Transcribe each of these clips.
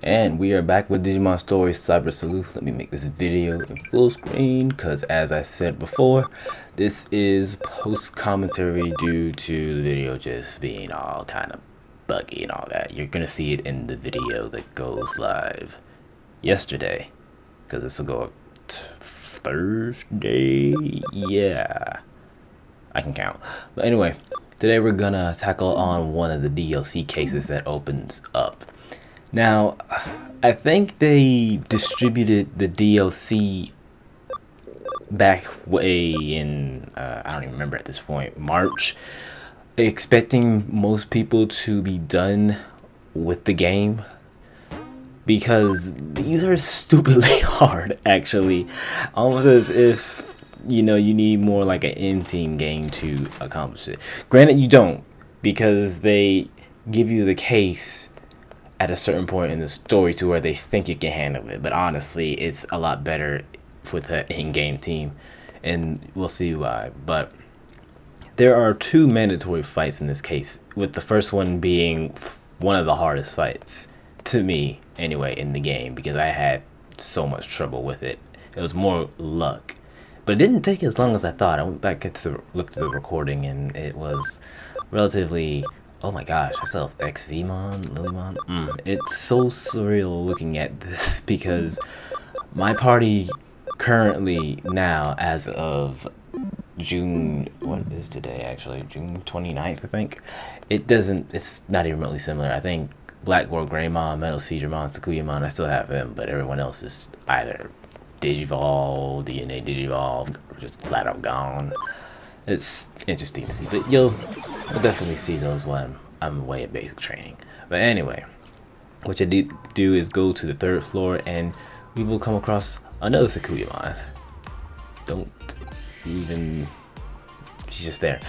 And we are back with Digimon Story Cyber Sleuth. Let me make this video in full screen because, as I said before, this is post commentary due to the video just being all kind of buggy and all that. You're gonna see it in the video that goes live yesterday because this will go up Thursday. Yeah, I can count. But anyway, today we're gonna tackle on one of the DLC cases that opens up. Now, I think they distributed the DLC back way in, I don't even remember at this point, March, expecting most people to be done with the game because these are stupidly hard, actually. Almost as if, you know, you need more like an in-team game to accomplish it. Granted, you don't, because they give you the case at a certain point in the story to where they think you can handle it, but honestly it's a lot better with an in-game team, and we'll see why. But there are two mandatory fights in this case, with the first one being one of the hardest fights to me anyway in the game, because I had so much trouble with it. It was more luck, but it didn't take as long as I thought. I went back to look at the recording and it was relatively, oh my gosh, I still have XVmon, Lilymon. It's so surreal looking at this because my party currently now, as of June, what is today actually? June 29th, I think. It's not even remotely similar. I think BlackWarGreymon, Myotismon, Sakuyamon, I still have them, but everyone else is either Digivolve, DNA Digivolve, or just flat out gone. It's interesting to see, but you'll definitely see those when I'm away at basic training. But anyway, what you do is go to the third floor and we will come across another Sakuyamon. Don't even, she's just there.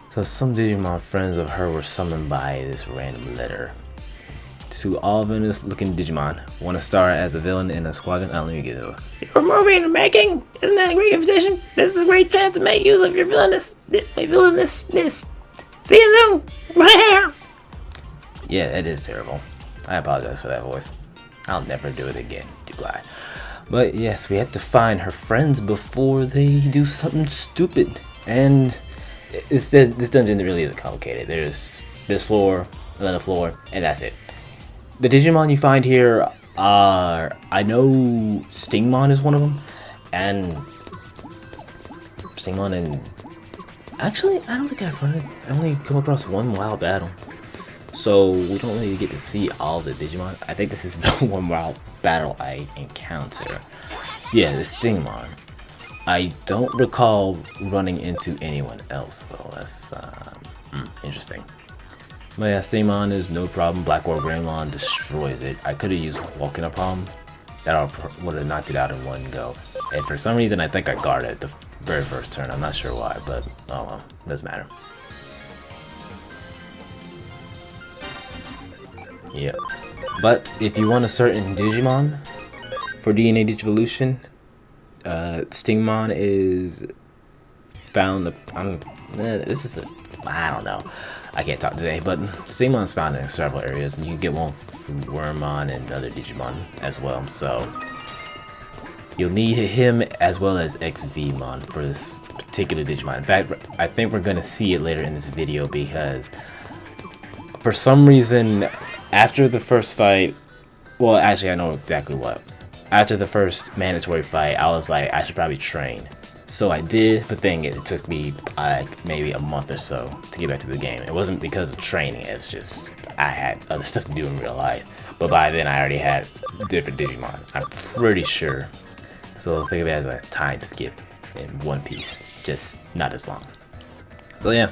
So some Digimon friends of her were summoned by this random letter. To all villainous looking Digimon, want to star as a villain in a squadron? Let me get it. Your movie in the making? Isn't that a great invitation? This is a great chance to make use of your villainousness. See you soon. Yeah, that is terrible. I apologize for that voice. I'll never do it again, do I? But yes, we have to find her friends before they do something stupid. And this dungeon really isn't complicated. There's this floor, another floor, and that's it. The Digimon you find here are, I know Stingmon is one of them, and Stingmon, and actually I don't think I only come across one wild battle, so we don't really get to see all the Digimon. I think this is the one wild battle I encounter. Yeah, the Stingmon. I don't recall running into anyone else though. That's interesting. But yeah, Justimon is no problem. BlackWarGreymon destroys it. I could have used Walking Upon. That would have knocked it out in one go. And for some reason, I think I guarded the very first turn. I'm not sure why, but oh well, doesn't matter. Yeah. But if you want a certain Digimon for DNA Digivolution, Stingmon is found. I don't know. I can't talk today, but Stingmon's found in several areas, and you can get one from Wormmon and other Digimon as well. So you'll need him as well as XVmon for this particular Digimon. In fact, I think we're gonna see it later in this video because for some reason, after the first fight, well, actually I know exactly what. After the first mandatory fight, I was like, I should probably train. So I did, but then it took me maybe a month or so to get back to the game. It wasn't because of training, it's just I had other stuff to do in real life. But by then I already had different Digimon, I'm pretty sure. So think of it as a time skip in one piece, just not as long. So yeah,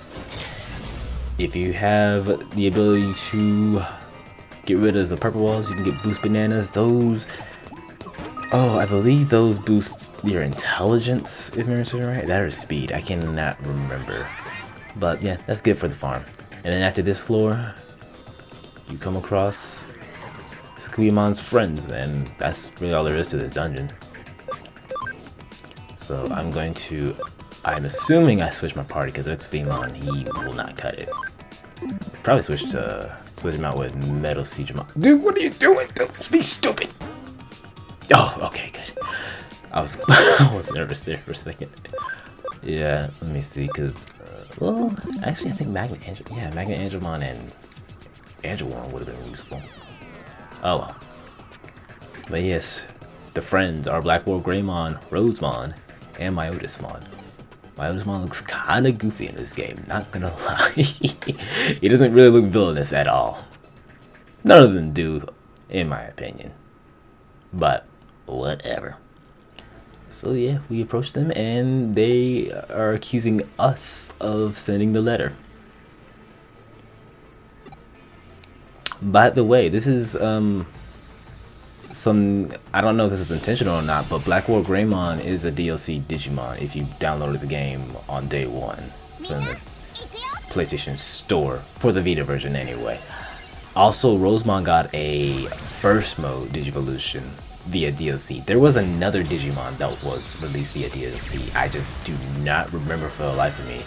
if you have the ability to get rid of the purple walls, you can get boost bananas. Those, oh, I believe those boost your intelligence, if I'm remembering right. That or speed, I cannot remember. But yeah, that's good for the farm. And then after this floor, you come across Sakuyamon's friends, and that's really all there is to this dungeon. So I'm assuming I switched my party because XVmon, he will not cut it. probably switch him out with Metal Siegemon. Dude, what are you doing? Don't be stupid. Oh, okay, good. I was I was nervous there for a second. Yeah, let me see, cause well, actually, I think Magnet Angelmon and Angelmon would have been useful. Oh well. But yes, the friends are BlackWarGreymon, Rosemon, and Myotismon. Myotismon looks kind of goofy in this game, not gonna lie. He doesn't really look villainous at all. None of them do, in my opinion. But whatever. So yeah, we approached them and they are accusing us of sending the letter. By the way, this is I don't know if this is intentional or not, but BlackWarGreymon is a DLC Digimon if you downloaded the game on day one from the PlayStation Store, for the Vita version anyway. Also, Rosemon got a Burst Mode Digivolution via DLC. There was another Digimon that was released via DLC. I just do not remember for the life of me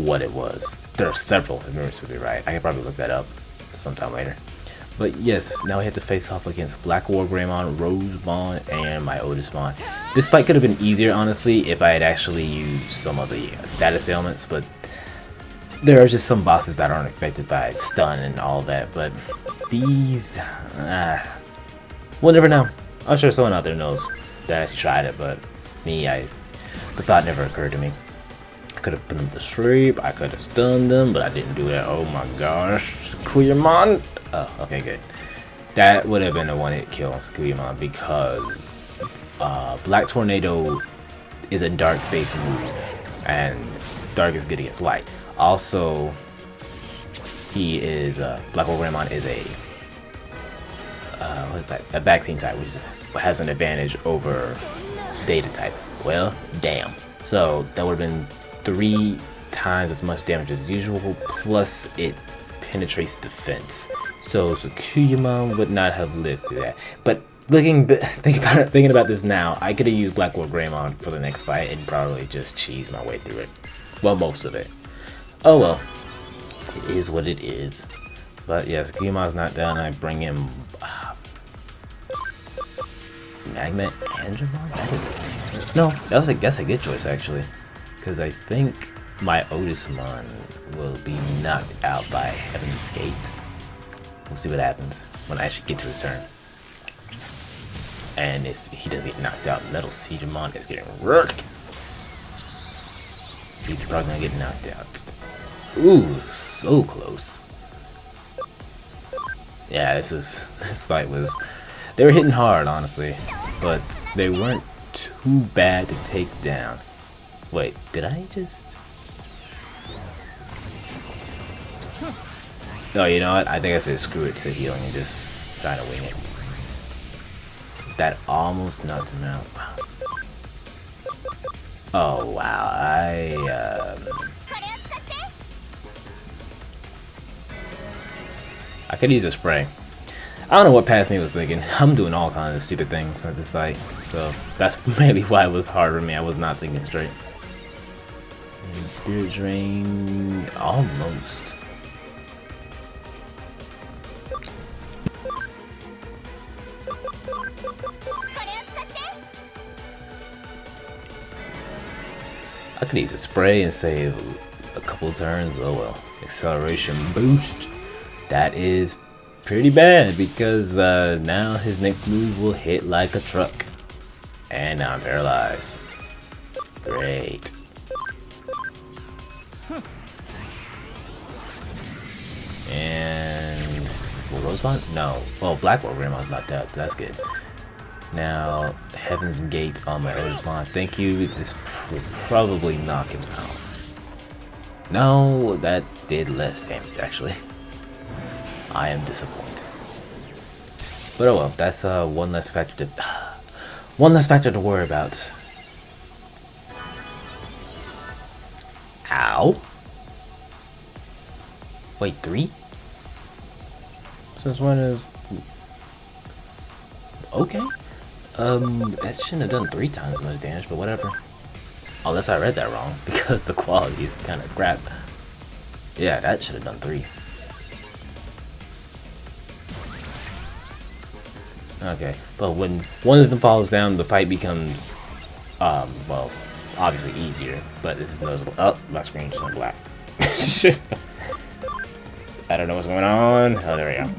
what it was. There are several, if memory serves me right. I could probably look that up sometime later. But yes, now we have to face off against BlackWarGreymon, Rosemon, and Myotismon. This fight could have been easier, honestly, if I had actually used some of the status ailments, but there are just some bosses that aren't affected by stun and all that, but these, we'll never know. I'm sure someone out there knows that actually tried it, but me, the thought never occurred to me. I could have put them to sleep, I could have stunned them, but I didn't do that. Oh my gosh, Sakuyamon. Oh, okay, good. That would have been a one-hit kill on Sakuyamon because Black Tornado is a dark-based move, and dark is good against light. Also, he is BlackWarGreymon is a what is that? A vaccine type, which has an advantage over data type. Well, damn. So that would have been 3 times as much damage as usual, plus it penetrates defense. So Sakuyamon would not have lived through that. But thinking about this now, I could have used BlackWarGreymon for the next fight and probably just cheese my way through it. Well, most of it. Oh well, it is what it is. But yeah, Sakuyamon's not done. I bring him Magnet Angelmon. That is a terrible. No, that's a good choice actually, because I think Myotismon will be knocked out by Heaven's Gate. We'll see what happens when I actually get to his turn. And if he doesn't get knocked out, Metal Siegemon is getting wrecked. He's probably gonna get knocked out. Ooh, so close. Yeah, this fight was, they were hitting hard, honestly, but they weren't too bad to take down. Wait, did I just? Oh, you know what? I think I said screw it to healing and just try to wing it. That almost knocked him out. Oh wow, I could use a spray. I don't know what past me was thinking. I'm doing all kinds of stupid things at this fight, so that's maybe why it was hard for me. I was not thinking straight. And Spirit Drain, almost. I could use a spray and save a couple turns. Oh well. Acceleration boost. That is pretty bad because now his next move will hit like a truck. And now I'm paralyzed. Great. And Rosemon? No. Well, BlackWarGreymon's not dead. So that's good. Now, Heaven's Gate on my Rosemon. Thank you. This will probably knock him out. No, that did less damage actually. I am disappointed. But oh well, that's one less factor to worry about. Ow. Wait, 3? Since when is? Okay. That shouldn't have done 3 times as much damage, but whatever. Unless I read that wrong, because the quality is kind of crap. Yeah, that should have done 3. Okay, but when one of them falls down, the fight becomes, well, obviously easier, but this is noticeable. Oh, my screen just went black. I don't know what's going on. Oh, there we go.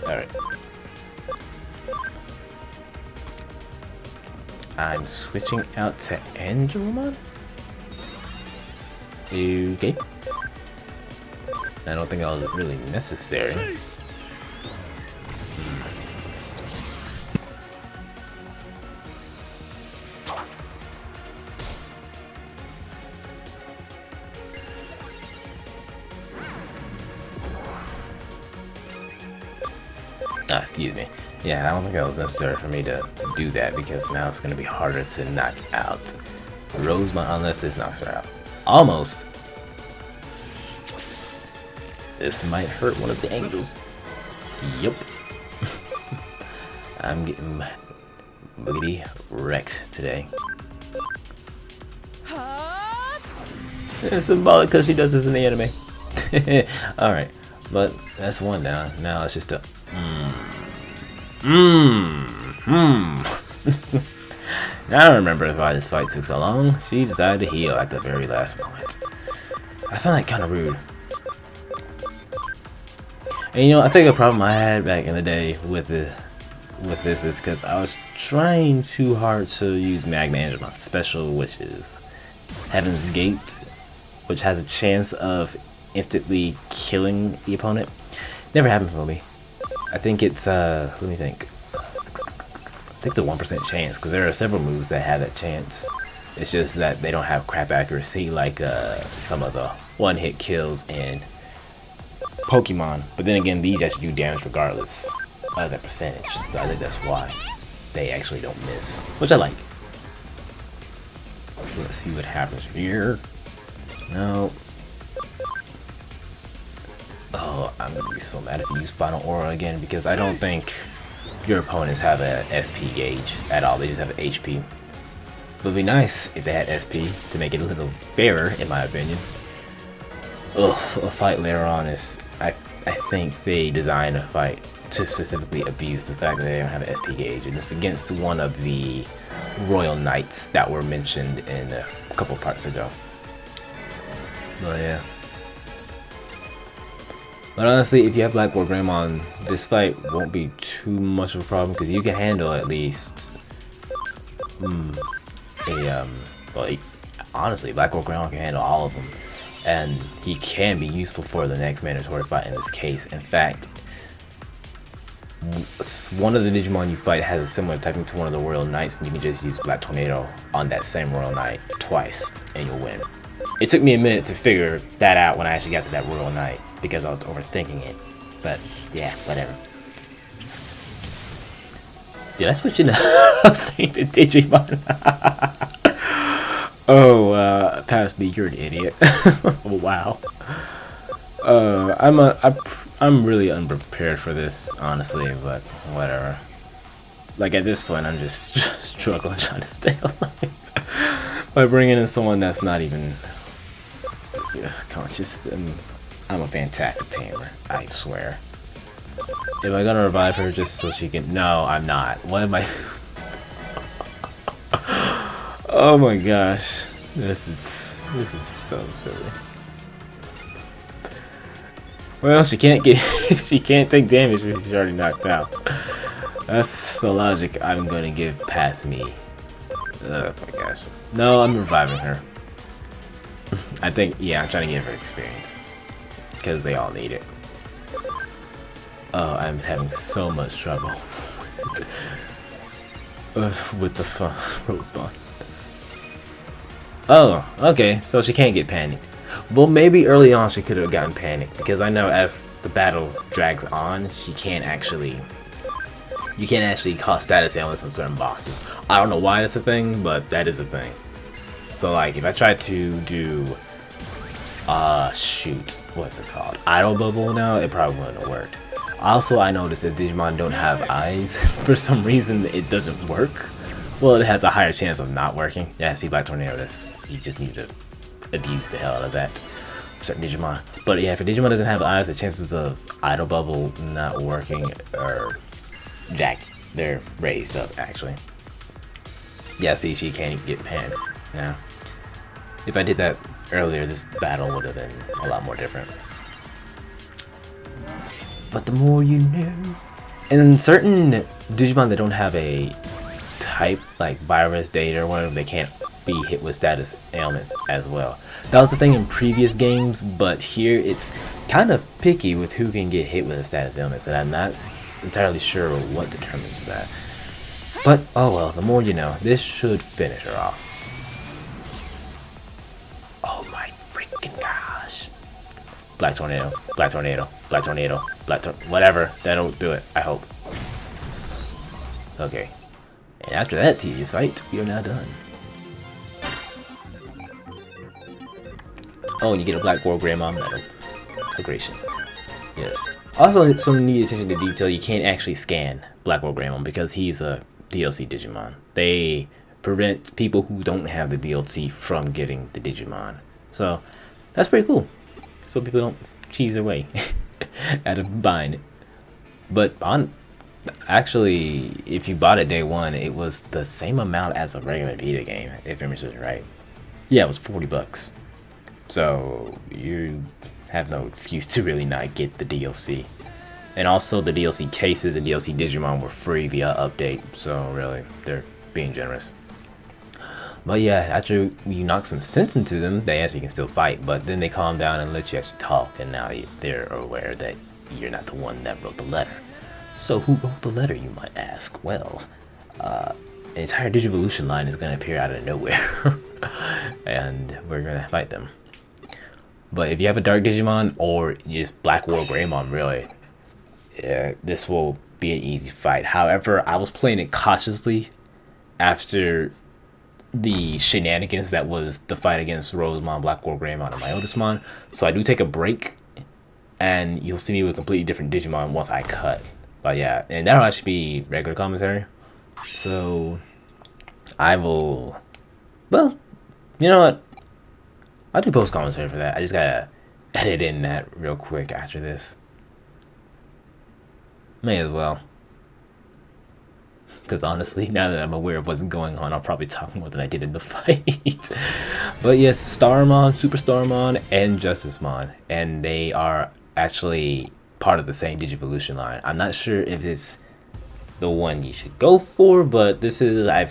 Alright. I'm switching out to Angelomon? Okay. I don't think that was really necessary. Ah, excuse me. Yeah, I don't think that was necessary for me to do that because now it's going to be harder to knock out Rosemon unless this knocks her out. Almost. This might hurt one of the angels. Yup. I'm getting boogity wrecked today. It's symbolic because she does this in the anime. Alright, but that's one down. Now it's just a Now I remember why this fight took so long. She decided to heal at the very last moment. I found that kind of rude. And you know, I think the problem I had back in the day with this is because I was trying too hard to use Magna Angelmon's special, which is Heaven's Gate, which has a chance of instantly killing the opponent. Never happened for me. I think it's let me think. I think it's a 1% chance because there are several moves that have that chance. It's just that they don't have crap accuracy like some of the one-hit kills in Pokemon. But then again, these actually do damage regardless of that percentage. So I think that's why they actually don't miss, which I like. Let's see what happens here. No. Oh, I'm gonna be so mad if you use Final Aura again because I don't think your opponents have an SP gauge at all. They just have an HP. It would be nice if they had SP to make it a little fairer, in my opinion. Ugh, a fight later on is... I think they designed a fight to specifically abuse the fact that they don't have an SP gauge, and it's against one of the Royal Knights that were mentioned in a couple parts ago. But yeah. But honestly, if you have BlackWarGreymon, this fight won't be too much of a problem because you can handle at least well, honestly, BlackWarGreymon can handle all of them, and he can be useful for the next mandatory fight in this case. In fact, one of the Digimon you fight has a similar typing to one of the Royal Knights, and you can just use Black Tornado on that same Royal Knight twice, and you'll win. It took me a minute to figure that out when I actually got to that Royal Knight, because I was overthinking it. But, yeah, whatever. Did I switch into thing to Digimon? Oh, past me, you're an idiot. Wow. I'm really unprepared for this, honestly, but whatever. Like, at this point, I'm just struggling trying to stay alive by bringing in someone that's not even conscious. I'm a fantastic tamer, I swear. Am I gonna revive her just so she can... No, I'm not. What am I... Oh my gosh. This is so silly. Well, she can't get... she can't take damage if she's already knocked out. That's the logic I'm gonna give past me. Oh my gosh. No, I'm reviving her. I think, yeah, I'm trying to give her experience. Because they all need it. Oh, I'm having so much trouble with the Rosemon. Oh, okay, so she can't get panicked. Well, maybe early on she could have gotten panicked, because I know as the battle drags on, you can't actually cause status ailments on certain bosses. I don't know why that's a thing, but that is a thing. So like, if I try to do shoot, what's it called? Idle bubble now, it probably wouldn't have worked. Also, I noticed that Digimon don't have eyes. For some reason, it doesn't work. Well, it has a higher chance of not working. Yeah, see, Black Tornado, you just need to abuse the hell out of that for certain Digimon. But yeah, if a Digimon doesn't have eyes, the chances of idle bubble not working are they're raised up actually. Yeah, see, she can't even get panned. Now, if I did that earlier, this battle would have been a lot more different. But the more you know. And certain Digimon that don't have a type, like virus, data, or whatever, they can't be hit with status ailments as well. That was the thing in previous games, but here it's kind of picky with who can get hit with a status ailments, and I'm not entirely sure what determines that. But, oh well, the more you know. This should finish her off. Oh my freaking gosh. Black Tornado, Black Tornado, Black Tornado, whatever. That'll do it, I hope. Okay. And after that tedious fight, we are now done. Oh, and you get a BlackWarGreymon medal. Congratulations. Yes. Also, some neat attention to detail, you can't actually scan BlackWarGreymon because he's a DLC Digimon. They prevent people who don't have the DLC from getting the Digimon. So, that's pretty cool. So people don't cheese their way out of buying it. But actually, if you bought it day one, it was the same amount as a regular Vita game, if memory serves right. Yeah, it was 40 bucks. So you have no excuse to really not get the DLC. And also the DLC cases and DLC Digimon were free via update, so really, they're being generous. But yeah, after you knock some sense into them, they actually can still fight, but then they calm down and let you actually talk, and now they're aware that you're not the one that wrote the letter. So who wrote the letter, you might ask? Well, an entire Digivolution line is going to appear out of nowhere, and we're going to fight them. But if you have a Dark Digimon, or just BlackWarGreymon, really, this will be an easy fight. However, I was playing it cautiously after the shenanigans that was the fight against Rosemon, BlackWarGreymon, and Myotismon. So I do take a break, and you'll see me with a completely different Digimon once I cut. But yeah, and that'll actually be regular commentary. So I will, well, you know what? I'll do post commentary for that. I just gotta edit in that real quick after this. May as well. Because honestly, now that I'm aware of what's going on, I'll probably talk more than I did in the fight. But yes, Starmon, Super Starmon, and Justimon. And they are actually part of the same Digivolution line. I'm not sure if it's the one you should go for, but this is, I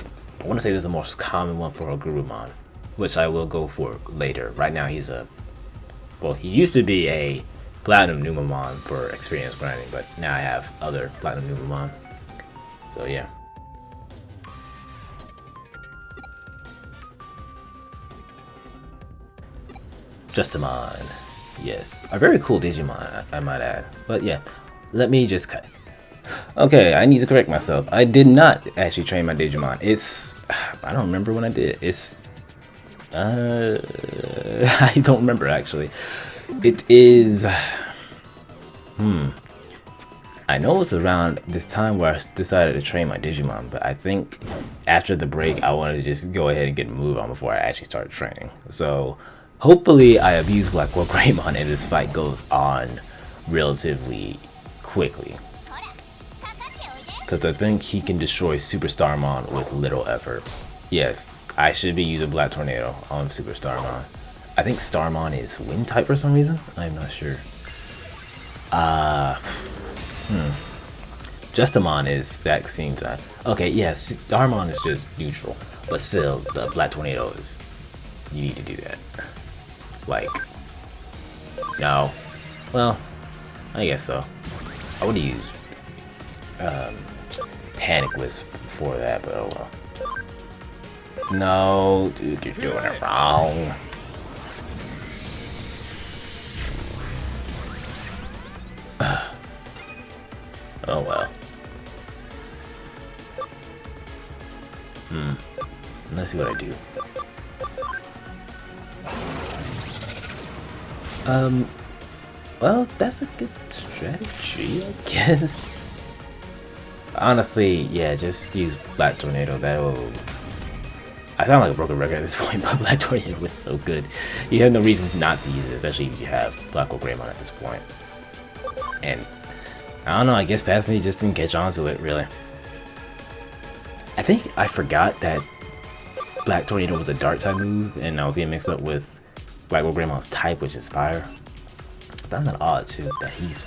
want to say this is the most common one for a Gurumon, which I will go for later. Right now he's a, well, he used to be a Platinum Numamon for experience grinding, but now I have other Platinum Numamon. So yeah. Justimon. Yes. A very cool Digimon, I might add. But yeah, let me just cut. Okay, I need to correct myself. I did not actually train my Digimon. It's, I don't remember when I did. It's, I don't remember actually. It is, I know it's around this time where I decided to train my Digimon, but I think after the break, I wanted to just go ahead and get a move on before I actually started training. So hopefully I abuse BlackWarGreymon and this fight goes on relatively quickly. Because I think he can destroy Super Starmon with little effort. Yes, I should be using Black Tornado on Super Starmon. I think Starmon is Wind type for some reason. I'm not sure. Justimon is vaccine type. Okay, yes, Starmon is just neutral. But still, the Black Tornado is... You need to do that. Like... No. Well, I guess so. I would use... Panic Wisp before that, but oh well. No, dude, you're doing it wrong. Oh well. Let's see what I do. Well, that's a good strategy, I guess. Honestly, yeah, just use Black Tornado. That'll... I sound like a broken record at this point, but Black Tornado was so good. You have no reason not to use it, especially if you have BlackWarGreymon at this point. And I don't know, I guess past me just didn't catch on to it, really. I think I forgot that Black Tornado was a dark type move, and I was getting mixed up with BlackWarGreymon's type, which is fire. It's not that odd too that he's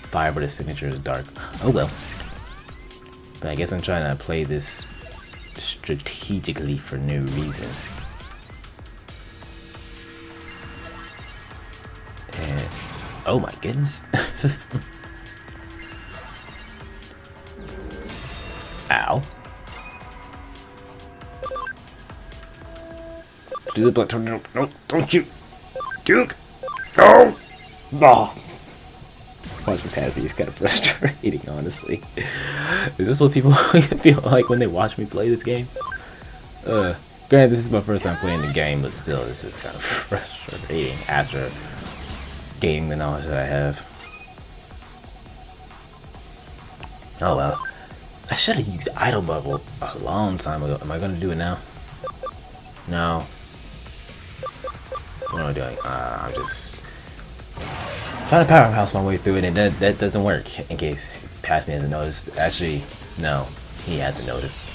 fire, but his signature is dark. Oh well. But I guess I'm trying to play this strategically for no reason. And oh my goodness. Ow. Do the Black Tornado. No, don't you. Duke. No. Oh. Watching past me is kind of frustrating, honestly. Is this what people feel like when they watch me play this game? Granted, this is my first time playing the game, but still, this is kind of frustrating after gaining the knowledge that I have. Oh well. I should have used Idle Bubble a long time ago. Am I gonna do it now? No. What am I doing? I'm just trying to powerhouse my way through it, and that doesn't work. In case past me hasn't noticed. Actually, no, he hasn't noticed.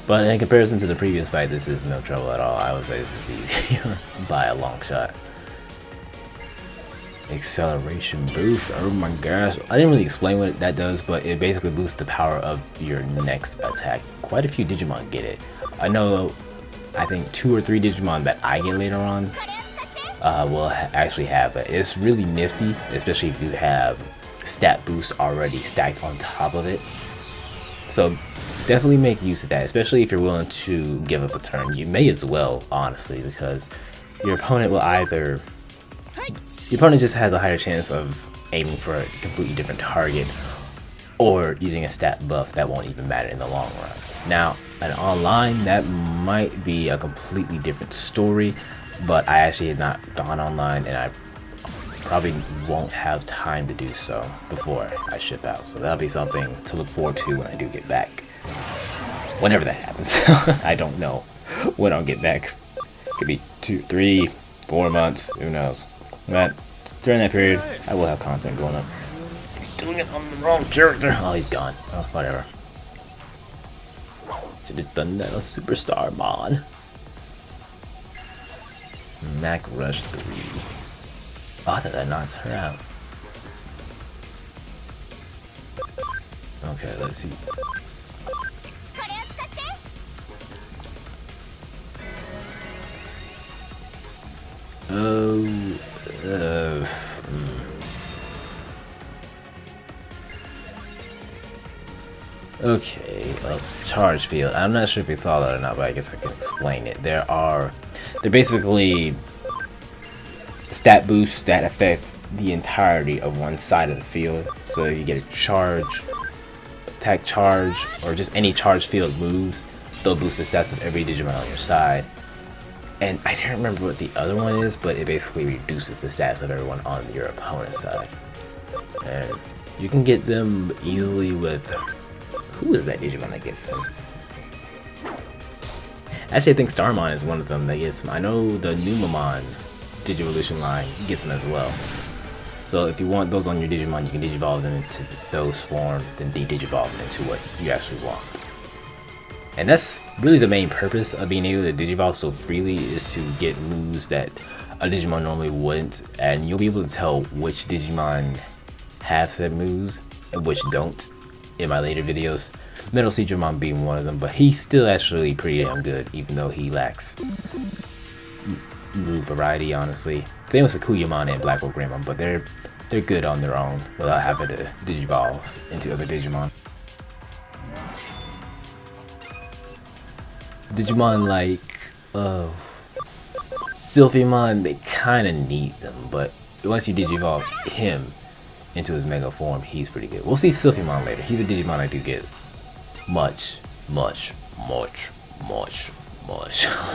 But in comparison to the previous fight, this is no trouble at all. I would say this is easier by a long shot. Acceleration boost. Oh my gosh. I didn't really explain what that does, but it basically boosts the power of your next attack. Quite a few Digimon get it. I know, I think 2 or 3 Digimon that I get later on will actually have it. It's really nifty, especially if you have stat boosts already stacked on top of it. So definitely make use of that, especially if you're willing to give up a turn. You may as well, honestly, because your opponent will either... Your opponent just has a higher chance of aiming for a completely different target or using a stat buff that won't even matter in the long run. Now, and online, that might be a completely different story, but I actually had not gone online, and I probably won't have time to do so before I ship out. So that'll be something to look forward to when I do get back. Whenever that happens. I don't know when I'll get back. Could be 2, 3, 4 months, who knows. But during that period, I will have content going up. Doing it on the wrong character. Oh, he's gone. Oh, whatever. Should have done that on Superstar Mon. Mac Rush 3. Oh, I thought that knocked her out. Okay, let's see. Oh. Okay, charge field. I'm not sure if you saw that or not, but I guess I can explain it. They're basically stat boosts that affect the entirety of one side of the field. So you get a charge, attack charge, or just any charge field moves. They'll boost the stats of every Digimon on your side. And I can't remember what the other one is, but it basically reduces the stats of everyone on your opponent's side. And you can get them easily with... Who is that Digimon that gets them? Actually, I think Starmon is one of them that gets them. I know the Numamon Digivolution line gets them as well. So if you want those on your Digimon, you can Digivolve them into those forms, then de-Digivolve them into what you actually want. And that's really the main purpose of being able to Digivolve so freely, is to get moves that a Digimon normally wouldn't, and you'll be able to tell which Digimon have said moves and which don't in my later videos. Metal Seedramon being one of them, but he's still actually pretty damn good, even though he lacks move variety, honestly. Same with Sakuyamon and BlackWarGreymon, but they're good on their own without having to Digivolve into other Digimon. Digimon like Sylphimon, they kind of need them, but once you Digivolve him into his Mega form, he's pretty good. We'll see Sylphimon later. He's a Digimon I do get much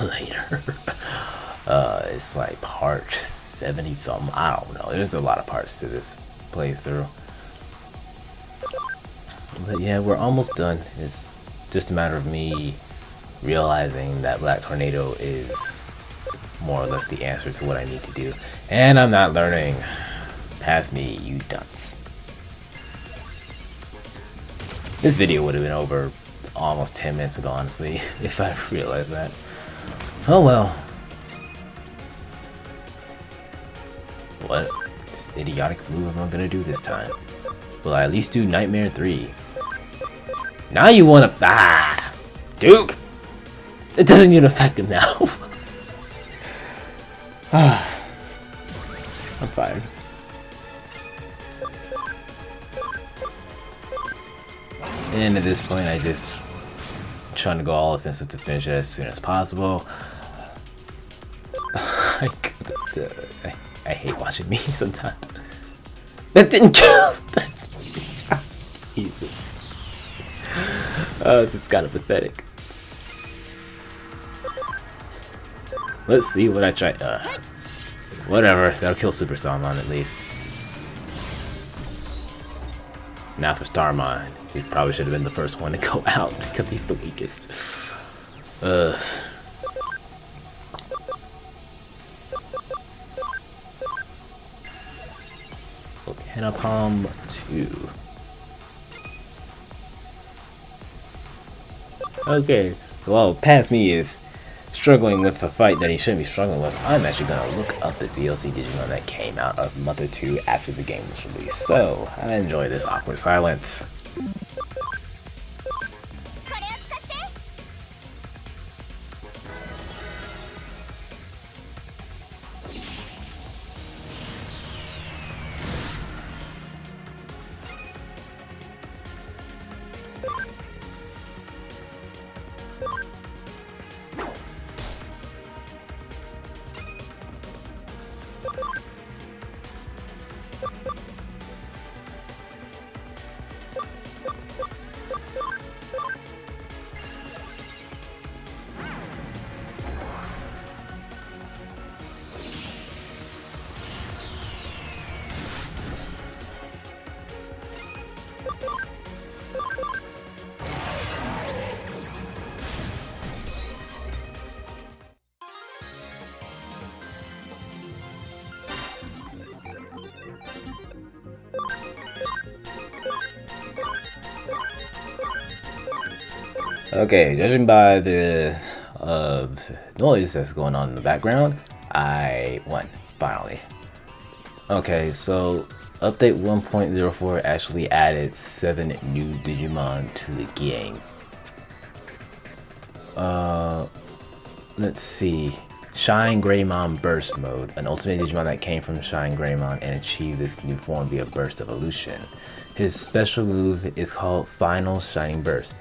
later. It's like part 70 something. I don't know. There's a lot of parts to this playthrough. But yeah, we're almost done. It's just a matter of me realizing that Black Tornado is more or less the answer to what I need to do. And I'm not learning. Pass me, you dunce. This video would have been over almost 10 minutes ago, honestly, if I realized that. Oh well. What idiotic move am I gonna do this time? Will I at least do Nightmare 3? Now you wanna... Ah! Duke! It doesn't even affect him now. I'm fired. And at this point, I just trying to go all offensive to finish it as soon as possible. I hate watching me sometimes. That didn't kill. Jesus. Oh, it's just kind of pathetic. Let's see what I try. Whatever. That'll kill Super Starmon at least. Now for Starmon. He probably should have been the first one to go out because he's the weakest. Volcanopalm 2. Okay, well, past me is struggling with a fight that he shouldn't be struggling with. I'm actually gonna look up the DLC Digimon that came out a month or two after the game was released. So, I enjoy this awkward silence. Okay, judging by the noise that's going on in the background, I won, finally. Okay, so update 1.04 actually added 7 new Digimon to the game. Let's see. Shine Greymon Burst Mode, an ultimate Digimon that came from Shine Greymon and achieved this new form via Burst Evolution. His special move is called Final Shining Burst.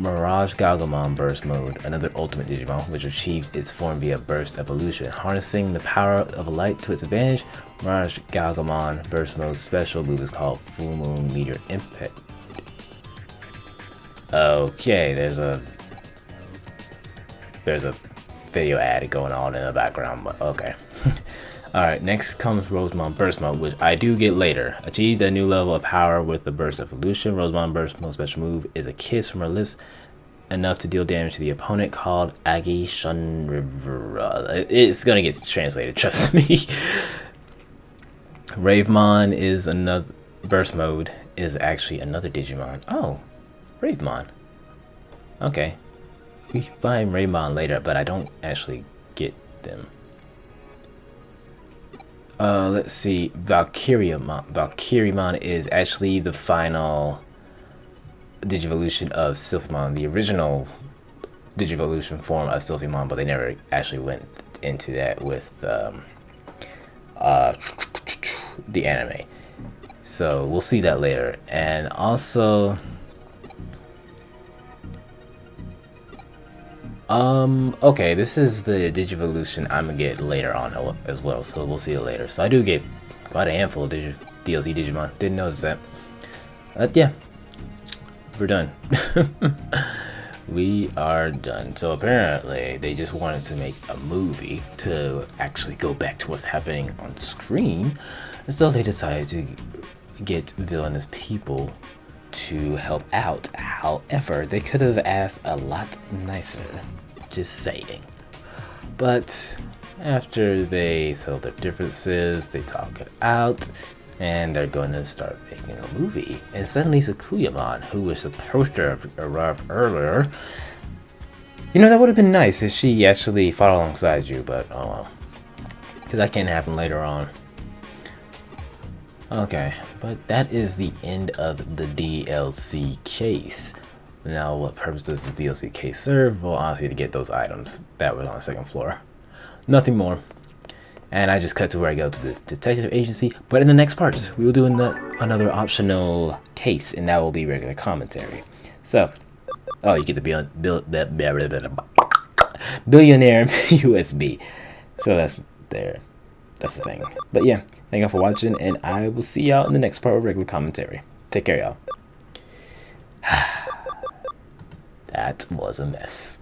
Mirage Galgamon Burst Mode, another ultimate Digimon which achieves its form via Burst Evolution. Harnessing the power of light to its advantage, Mirage Galgamon Burst Mode's special move is called Full Moon Meteor Impact. Okay, there's a video ad going on in the background, but okay. Alright, next comes Rosemon Burst Mode, which I do get later. Achieved a new level of power with the Burst Evolution. Rosemon Burst Mode special move is a kiss from her lips, enough to deal damage to the opponent, called Agi Shun River. It's gonna get translated, trust me. Ravemon is another Burst Mode, is actually another Digimon. Oh, Ravemon. Okay. We find Ravemon later, but I don't actually get them. Let's see. Valkyriemon is actually the final Digivolution of Sylphimon, the original Digivolution form of Sylphimon, but they never actually went into that with the anime. So we'll see that later. And also, okay, this is the Digivolution I'm gonna get later on as well, so we'll see it later. So I do get quite a handful of DLC Digimon. Didn't notice that. But yeah, we're done. We are done. So apparently they just wanted to make a movie to actually go back to what's happening on screen, and so they decided to get villainous people to help out. However, they could have asked a lot nicer, just saying. But after they settled their differences, they talk it out, And they're going to start making a movie. And suddenly Sakuyamon, who was supposed to have arrived earlier, you know, that would have been nice if she actually fought alongside you, but oh well. Because that can't happen later on. Okay, but that is the end of the DLC case. Now, what purpose does the DLC case serve? Well, honestly, to get those items that was on the second floor. Nothing more. And I just cut to where I go to the detective agency. But in the next parts, we will do another optional case, and that will be regular commentary. So, oh, you get the billionaire USB. So that's there. That's the thing. But yeah, thank y'all for watching, and I will see y'all in the next part of regular commentary. Take care, y'all. That was a mess.